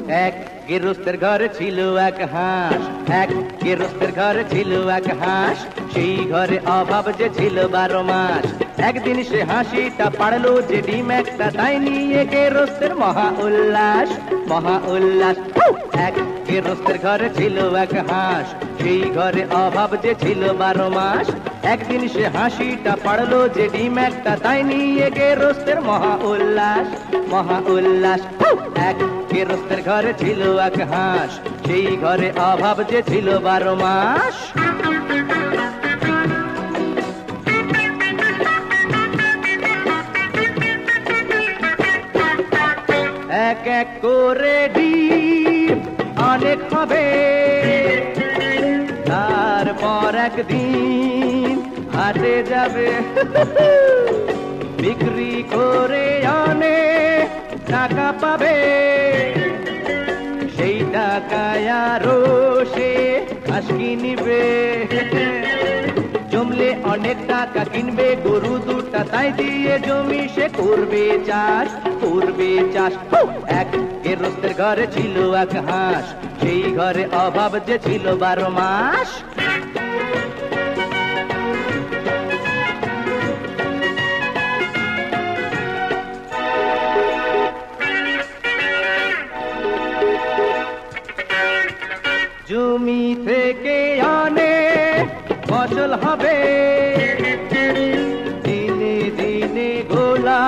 এক গেরস্তের ঘরে ছিল এক হাঁস, এক গেরস্তের ঘরে ছিল এক হাঁস, সেই ঘরে অভাব যে ছিল 12 মাস। একদিন সে হাসিটা পারলো যে ডিম একটা, তাই নিয়ে গেরস্তের মহা উল্লাস, মহা উল্লাস। এক গেরস্তের ঘরে ছিল এক হাঁস, সেই ঘরে অভাব যে ছিল 12 মাস। একদিন সে হাসিটা পারলো যে ডিম একটা, তাই নিয়ে গেরস্তের মহা উল্লাস, মহা উল্লাস। এক গেরস্তের ঘরে ছিল এক হাঁস, সেই ঘরে অভাব যে ছিল 12 মাস। এক এক করে ডিম অনেক হবে, তারপর একদিন হাটে যাবে, বিক্রি করে অনেক টাকা পাবে। সেই টাকায় আরো সে হাঁস কিনবে, জমলে অনেক টাকা কিনবে গরু দুটা, তাই দিয়ে জমি সে করবে চাষ, করবে চাষ। এক গেরস্তের ঘরে ছিল এক হাঁস, সেই ঘরে অভাব যে ছিল 12 মাস। জমি থেকে অনেক ফসল হবে, দিনে দিনে গোলা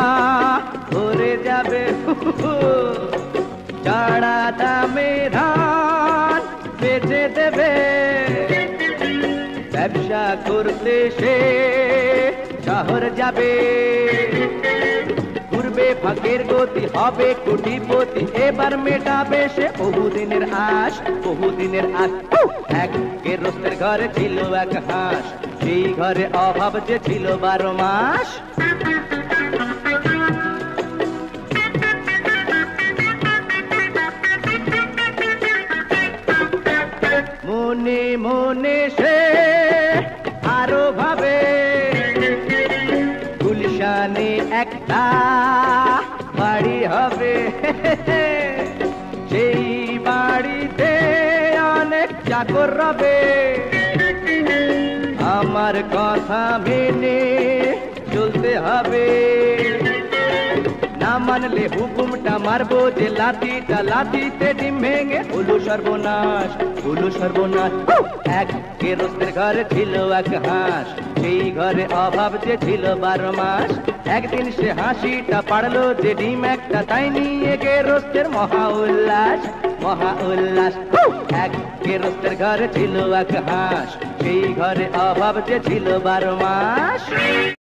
ভরে যাবে, চাড়া দামে ধান বেচে দেবে। ব্যবসা করতে সে শহর যাবে, ঘুরবে ভাগ্যের গতি, হবে কোটিপতি, এবার মেটাবে সে বহুদিনের আশ, বহুদিনের আশ। এক গেরস্তের ঘরে ছিল এক হাঁস, সেই ঘরে অভাব যে ছিল 12 মাস। মনে মনে সে আরো ভাবে, গুলশানে একটা বাড়ি হবে, সেই বাড়িতে অনেক চাকর রবে। আমার কথা মেনে চলতে হবে, না মানলে হুকুমটা মারবো যে লাঠিটা, লাঠিতে ডিম ভেঙে হলো সর্বনাশ, হলো সর্বনাশ। এক গেরস্তের ঘরে ছিল এক হাঁস, সেই ঘরে অভাব যে ছিল 12 মাস। একদিন সে হাসিটা পারলো যে ডিম একটা, তাই নিয়ে গেরস্তের মহা উল্লাস, মহা উল্লাস। এক গেরস্তের ঘরে ছিল এক হাঁস, সেই ঘরে অভাব যে ছিল 12 মাস।